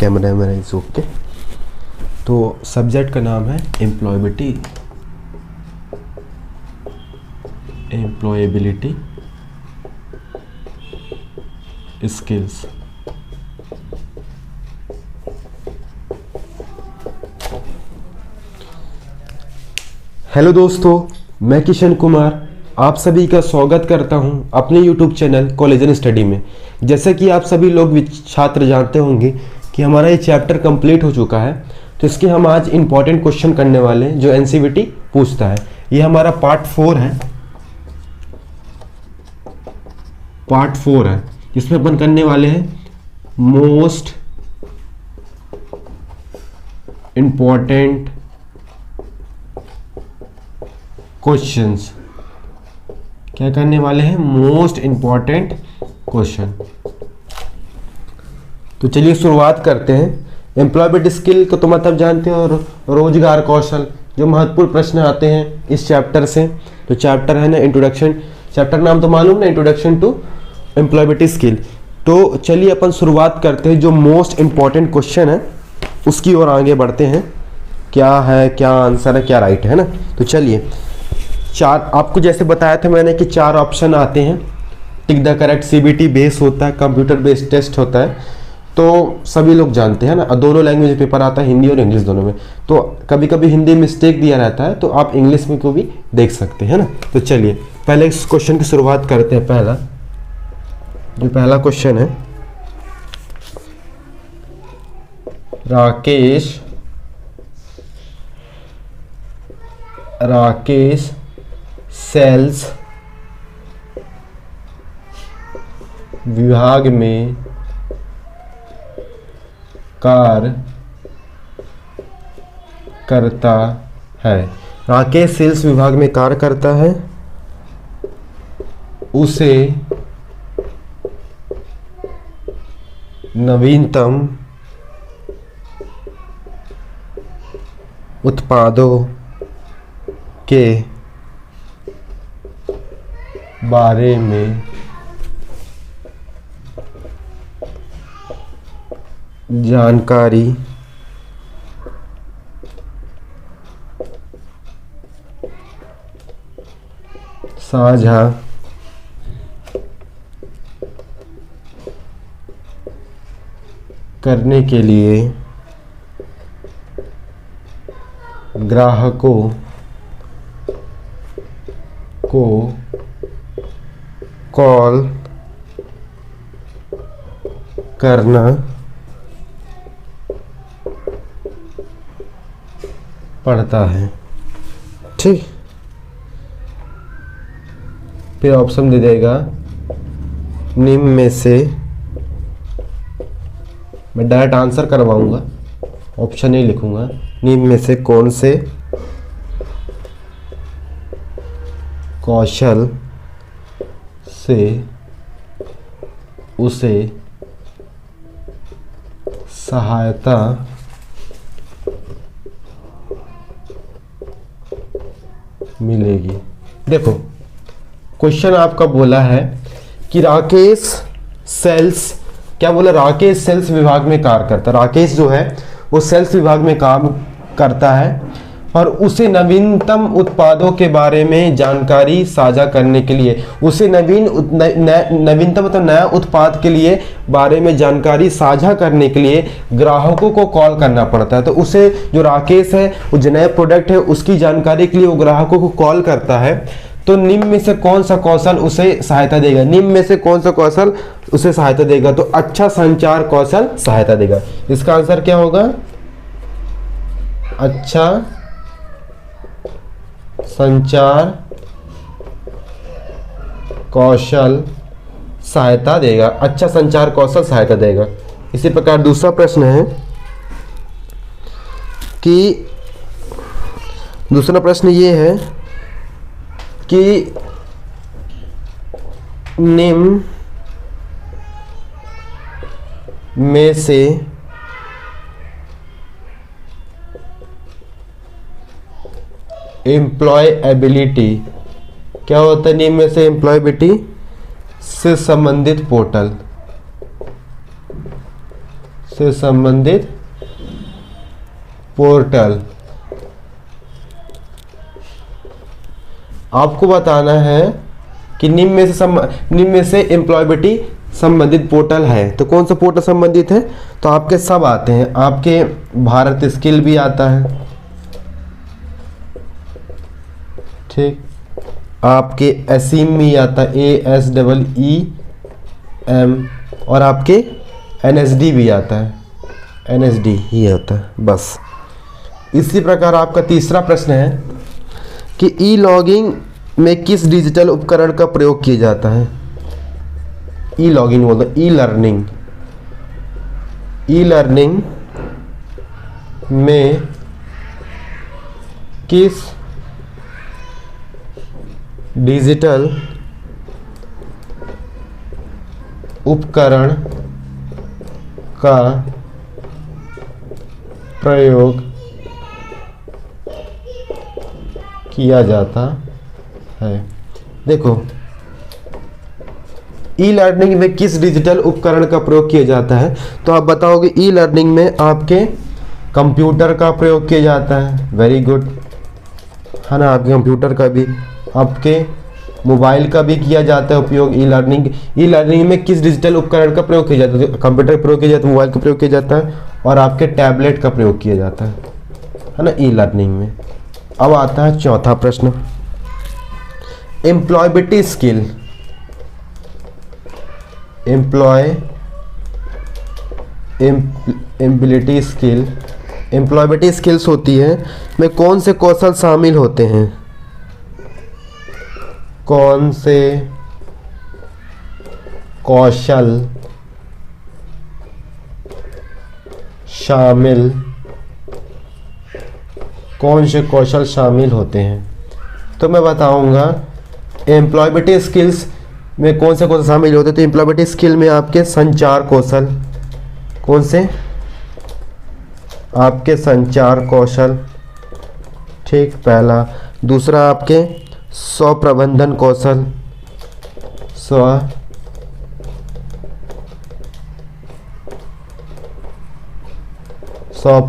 Camera is okay. तो subject का नाम है एम्प्लॉयबिलिटी स्किल्स। हेलो दोस्तों, मैं किशन कुमार आप सभी का स्वागत करता हूं अपने YouTube channel college and study में। जैसे कि आप सभी लोग छात्र जानते होंगे कि हमारा ये चैप्टर कंप्लीट हो चुका है, तो इसके हम आज इंपॉर्टेंट क्वेश्चन करने वाले हैं जो एनसीईआरटी पूछता है। ये हमारा पार्ट 4 है, जिसमें अपन करने वाले हैं मोस्ट इंपॉर्टेंट क्वेश्चंस। क्या करने वाले हैं? Most important question. तो चलिए शुरुआत करते हैं। एम्प्लॉयबिलिटी स्किल को तो मतलब जानते हो, रोजगार कौशल, जो महत्वपूर्ण प्रश्न आते हैं इस चैप्टर से। तो चैप्टर है ना इंट्रोडक्शन, चैप्टर नाम तो मालूम ना, इंट्रोडक्शन टू एम्प्लॉयबिलिटी स्किल। तो चलिए अपन शुरुआत करते हैं। जो मोस्ट इंपॉर्टेंट क्वेश्चन है उसकी ओर आगे बढ़ते हैं। क्या है, क्या आंसर है, क्या राइट है ना। तो चलिए, चार आपको जैसे बताया था मैंने कि 4 ऑप्शन आते हैं। Tick the correct, CBT base होता है, कंप्यूटर बेस्ड टेस्ट होता है, तो सभी लोग जानते हैं ना। दोनों लैंग्वेज पेपर आता है, हिंदी और इंग्लिश दोनों में। तो कभी कभी हिंदी मिस्टेक दिया रहता है, तो आप इंग्लिश में को भी देख सकते हैं ना। तो चलिए पहले इस क्वेश्चन की शुरुआत करते हैं। पहला क्वेश्चन है, राकेश सेल्स विभाग में कार्य करता है। राकेश सेल्स विभाग में कार्य करता है। उसे नवीनतम उत्पादों के बारे में जानकारी साझा करने के लिए ग्राहकों को कॉल करना पड़ता है। ठीक, फिर ऑप्शन दे देगा निम्न में से, मैं डायरेक्ट आंसर करवाऊंगा, ऑप्शन नहीं लिखूंगा। निम्न में से कौन से कौशल से उसे सहायता मिलेगी। देखो क्वेश्चन आपका बोला है कि राकेश सेल्स, क्या बोला? राकेश सेल्स विभाग में कार्य करता है। राकेश जो है वो सेल्स विभाग में काम करता है और उसे नवीनतम उत्पादों के बारे में जानकारी साझा करने के लिए, उसे नवीनतम मतलब नया उत्पाद के लिए बारे में जानकारी साझा करने के लिए ग्राहकों को कॉल करना पड़ता है। तो उसे, जो राकेश है, वो जो नया प्रोडक्ट है उसकी जानकारी के लिए वो ग्राहकों को कॉल करता है। तो निम्न में से कौन सा कौशल उसे सहायता देगा? निम्न में से कौन सा कौशल उसे सहायता देगा? तो अच्छा संचार कौशल सहायता देगा। इसका आंसर क्या होगा? अच्छा संचार कौशल सहायता देगा। अच्छा संचार कौशल सहायता देगा। इसी प्रकार दूसरा प्रश्न है कि दूसरा प्रश्न ये है कि निम्न में से एम्प्लॉयबिलिटी, क्या होता है निम्न में से? एम्प्लॉयबिलिटी से संबंधित पोर्टल, से संबंधित पोर्टल। आपको बताना है कि निम्न में से एम्प्लॉयबिलिटी संबंधित पोर्टल है, तो कौन सा पोर्टल संबंधित है? तो आपके सब आते हैं, आपके भारत स्किल भी आता है, ठीक, आपके एसीम भी आता है, ASEEM, और आपके NSD भी आता है, NSD ही आता है बस। इसी प्रकार आपका तीसरा प्रश्न है कि ई लॉगिंग में किस डिजिटल उपकरण का प्रयोग किया जाता है? ई लॉगिंग बोलते हैं, ई लर्निंग में किस डिजिटल उपकरण का प्रयोग किया जाता है? देखो, ई लर्निंग में किस डिजिटल उपकरण का प्रयोग किया जाता है, तो आप बताओगे ई लर्निंग में आपके कंप्यूटर का प्रयोग किया जाता है, वेरी गुड, है ना, आपके कंप्यूटर का भी, आपके मोबाइल का भी किया जाता है उपयोग। ई लर्निंग में किस डिजिटल उपकरण का प्रयोग किया जाता है? तो कंप्यूटर का प्रयोग किया जाता है, मोबाइल का प्रयोग किया जाता है, और आपके टैबलेट का प्रयोग किया जाता है ना, ई लर्निंग में। अब आता है चौथा प्रश्न, एम्प्लॉयबिलिटी स्किल। एम्प्लॉयबिलिटी स्किल्स होती है में कौन से कौशल शामिल होते हैं? कौन से कौशल शामिल होते हैं? तो मैं बताऊंगा एम्प्लॉयबिलिटी स्किल्स में कौन से कौशल शामिल होते हैं। तो एम्प्लॉयबिलिटी स्किल में आपके संचार कौशल, कौन से? आपके संचार कौशल, ठीक, पहला। दूसरा आपके स्व प्रबंधन कौशल, स्व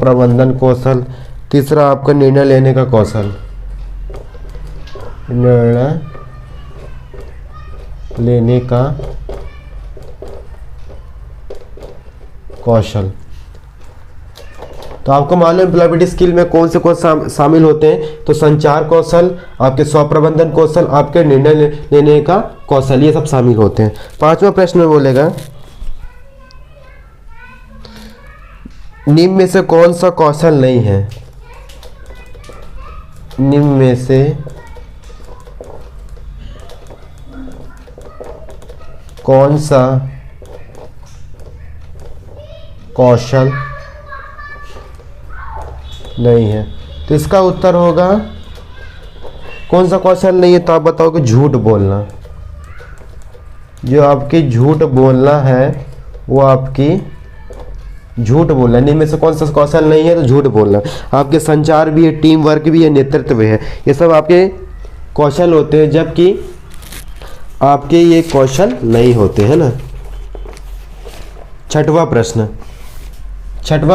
प्रबंधन कौशल। तीसरा आपका निर्णय लेने का कौशल, निर्णय लेने का कौशल। तो आपको मालूम है एम्प्लॉयबिलिटी स्किल में कौन से कौशल शामिल होते हैं? तो संचार कौशल, आपके स्व प्रबंधन कौशल, आपके निर्णय लेने का कौशल, ये सब शामिल होते हैं। पांचवा प्रश्न में बोलेगा, निम्न में से कौन सा कौशल नहीं है? निम्न में से कौन सा कौशल नहीं है? तो इसका उत्तर होगा, कौन सा कौशल नहीं है? तो आप बताओगे झूठ बोलना। जो आपकी झूठ बोलना है वो आपकी झूठ बोलना, इनमें से कौन सा कौशल नहीं है? तो झूठ बोलना। आपके संचार भी है, टीम वर्क भी है, नेतृत्व भी है, ये सब आपके कौशल होते हैं, जबकि आपके ये कौशल नहीं होते, है ना। छठवां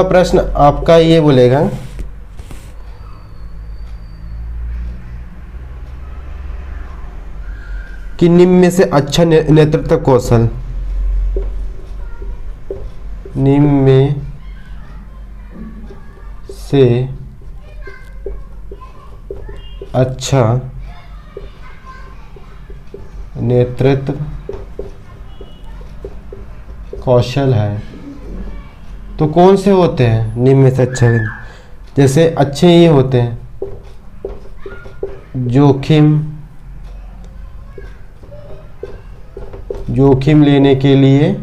प्रश्न आपका ये बोलेगा कि निम्न में से अच्छा नेतृत्व कौशल, निम्न में से अच्छा नेतृत्व कौशल है तो कौन से होते हैं? निम्न में से अच्छा, जैसे अच्छे ये होते हैं, जोखिम लेने के लिए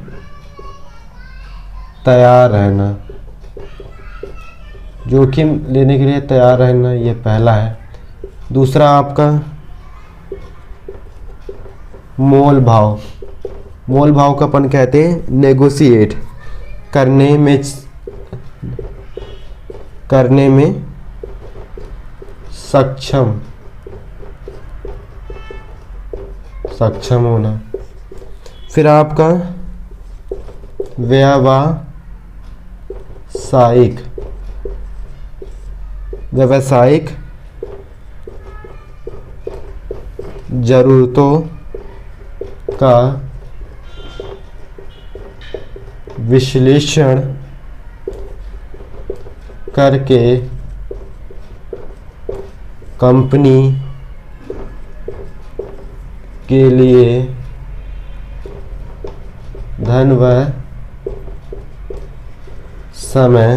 तैयार रहना, जोखिम लेने के लिए तैयार रहना, ये पहला है। दूसरा आपका मोल भाव का अपन कहते हैं नेगोशिएट करने में सक्षम होना। फिर आपका व्यावसायिक जरूरतों का विश्लेषण करके कंपनी के लिए धन व समय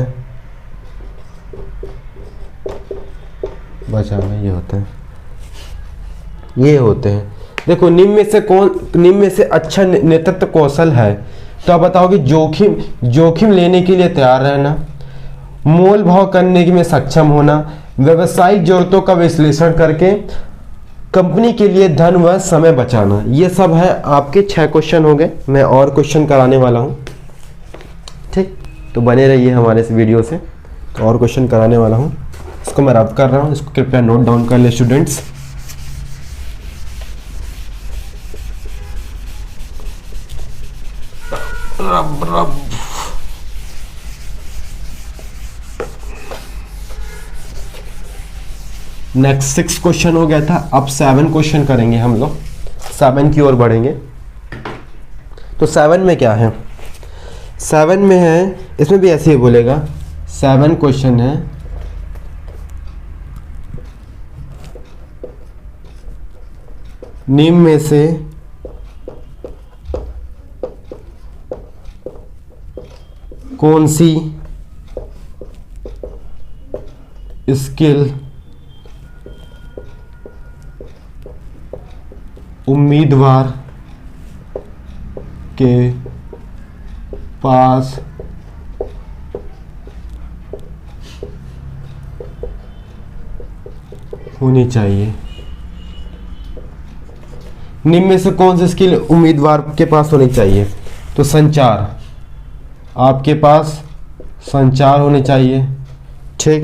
बचाना, ये होते हैं। देखो निम्न में से अच्छा नेतृत्व कौशल है, तो आप बताओगे जोखिम लेने के लिए तैयार रहना, मोल भाव करने में सक्षम होना, व्यवसायिक जरूरतों का विश्लेषण करके कंपनी के लिए धन व समय बचाना। ये सब है आपके 6 क्वेश्चन हो गए। मैं और क्वेश्चन कराने वाला हूँ, ठीक, तो बने रहिए हमारे इस वीडियो से। और क्वेश्चन कराने वाला हूँ, इसको मैं रब कर रहा हूँ, इसको कृपया नोट डाउन कर ले स्टूडेंट्स। रब नेक्स्ट 6 क्वेश्चन हो गया था, अब 7 क्वेश्चन करेंगे हम लोग, 7 की ओर बढ़ेंगे। तो 7 में क्या है? 7 में है, इसमें भी ऐसे ही बोलेगा। 7 क्वेश्चन है, निम्न में से कौन सी स्किल उम्मीदवार के पास होनी चाहिए? निम्न में से कौन सी स्किल उम्मीदवार के पास होनी चाहिए? तो संचार, आपके पास संचार होने चाहिए, ठीक।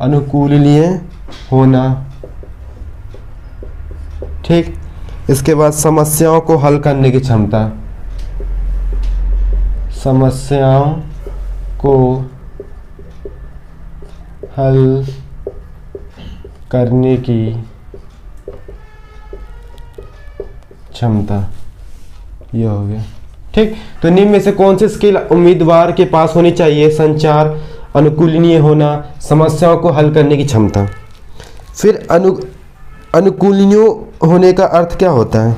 अनुकूलनीय होना, ठीक। इसके बाद समस्याओं को हल करने की क्षमता, समस्याओं को हल करने की क्षमता, ये हो गया, ठीक। तो निम्न में से कौन सी स्किल उम्मीदवार के पास होनी चाहिए? संचार, अनुकूलनीय होना, समस्याओं को हल करने की क्षमता। फिर अनुकूलनीय होने का अर्थ क्या होता है?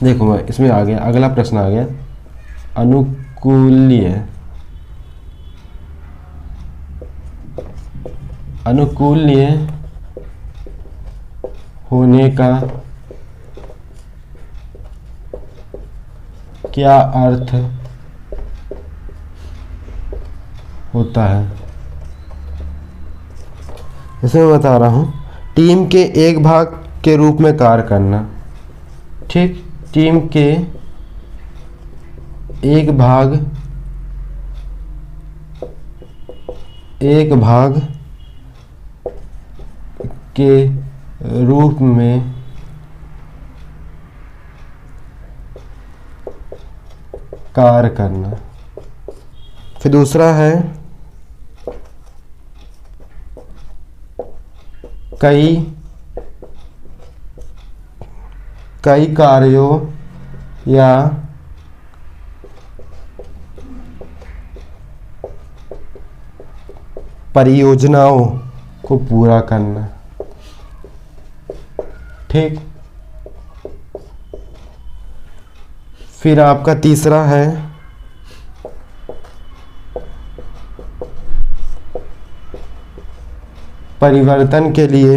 देखो मैं इसमें आ गया, अगला प्रश्न आ गया, अनुकूलनीय होने का क्या अर्थ होता है? इसमें मैं बता रहा हूं, टीम के एक भाग के रूप में कार्य करना, ठीक। टीम के एक भाग के रूप में कार्य करना। फिर दूसरा है कई कार्यों या परियोजनाओं को पूरा करना, ठीक। फिर आपका तीसरा है परिवर्तन के लिए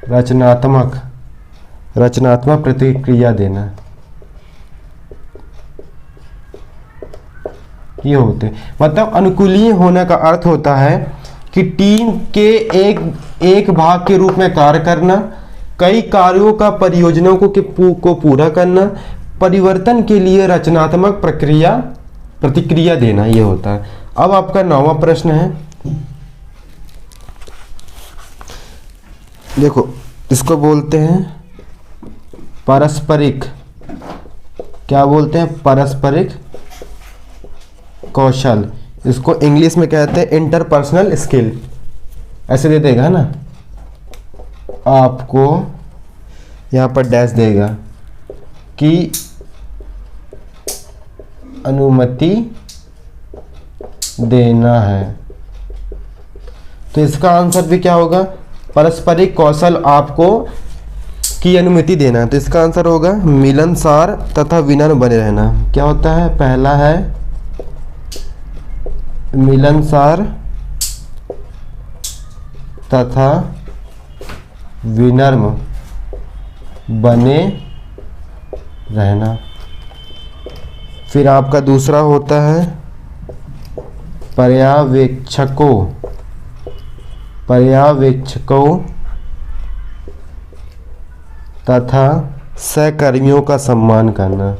रचनात्मक प्रतिक्रिया देना। ये होते मतलब अनुकूलीय होने का अर्थ होता है कि टीम के एक भाग के रूप में कार्य करना, कई कार्यों का परियोजनाओं को पूरा करना, परिवर्तन के लिए रचनात्मक प्रतिक्रिया देना, ये होता है। अब आपका 9वां प्रश्न है, देखो इसको बोलते हैं पारस्परिक, क्या बोलते हैं, पारस्परिक कौशल। इसको इंग्लिश में कहते हैं इंटरपर्सनल स्किल। ऐसे दे देगा ना, आपको यहाँ पर डैश देगा कि अनुमति देना है, तो इसका आंसर भी क्या होगा, पारस्परिक कौशल आपको की अनुमति देना। तो इसका आंसर होगा मिलनसार तथा विनम्र बने रहना। क्या होता है, पहला है मिलनसार तथा विनम्र बने रहना। फिर आपका दूसरा होता है पर्यवेक्षकों तथा सहकर्मियों का सम्मान करना।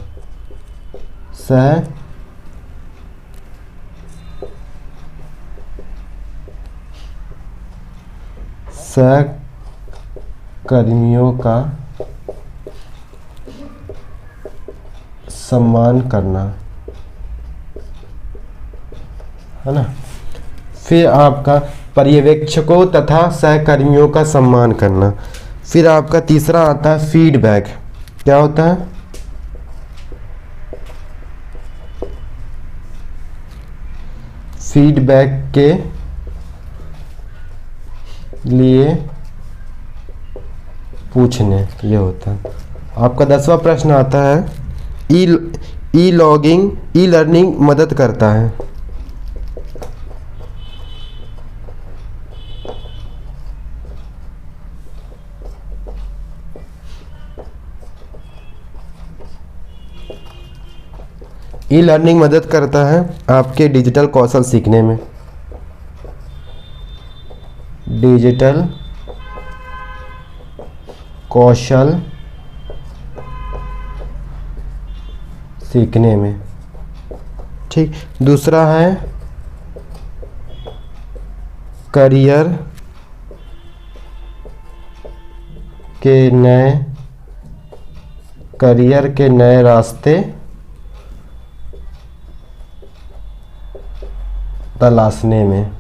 सहकर्मियों का सम्मान करना, है ना। फिर आपका पर्यवेक्षकों तथा सहकर्मियों का सम्मान करना। फिर आपका तीसरा आता है फीडबैक। क्या होता है, फीडबैक के लिए पूछने, ये होता है। आपका 10वां प्रश्न आता है ई लर्निंग मदद करता है। ई लर्निंग मदद करता है आपके डिजिटल कौशल सीखने में। डिजिटल कौशल सीखने में, ठीक। दूसरा है करियर के नए रास्ते तलाशने में।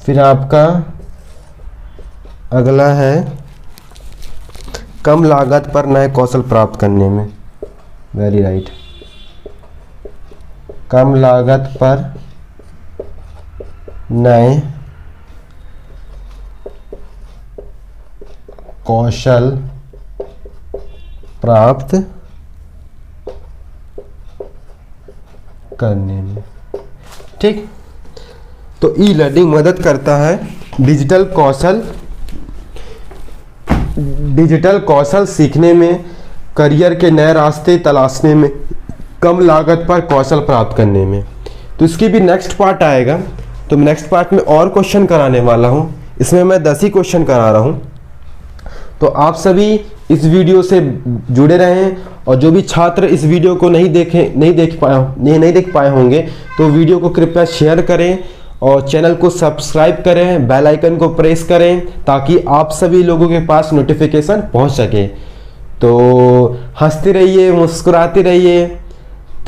फिर आपका अगला है कम लागत पर नए कौशल प्राप्त करने में। वेरी राइट, कम लागत पर नए कौशल प्राप्त करने में, ठीक। तो ई लर्निंग मदद करता है डिजिटल कौशल सीखने में, करियर के नए रास्ते तलाशने में, कम लागत पर कौशल प्राप्त करने में। तो इसकी भी नेक्स्ट पार्ट आएगा, तो नेक्स्ट पार्ट में और क्वेश्चन कराने वाला हूँ। इसमें मैं 10 ही क्वेश्चन करा रहा हूँ। तो आप सभी इस वीडियो से जुड़े रहें, और जो भी छात्र इस वीडियो को नहीं देख पाए होंगे तो वीडियो को कृपया शेयर करें और चैनल को सब्सक्राइब करें, बेल आइकन को प्रेस करें ताकि आप सभी लोगों के पास नोटिफिकेशन पहुंच सके। तो हंसते रहिए, मुस्कुराते रहिए।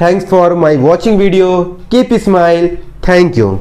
Thanks for my watching video, keep smile, thank you.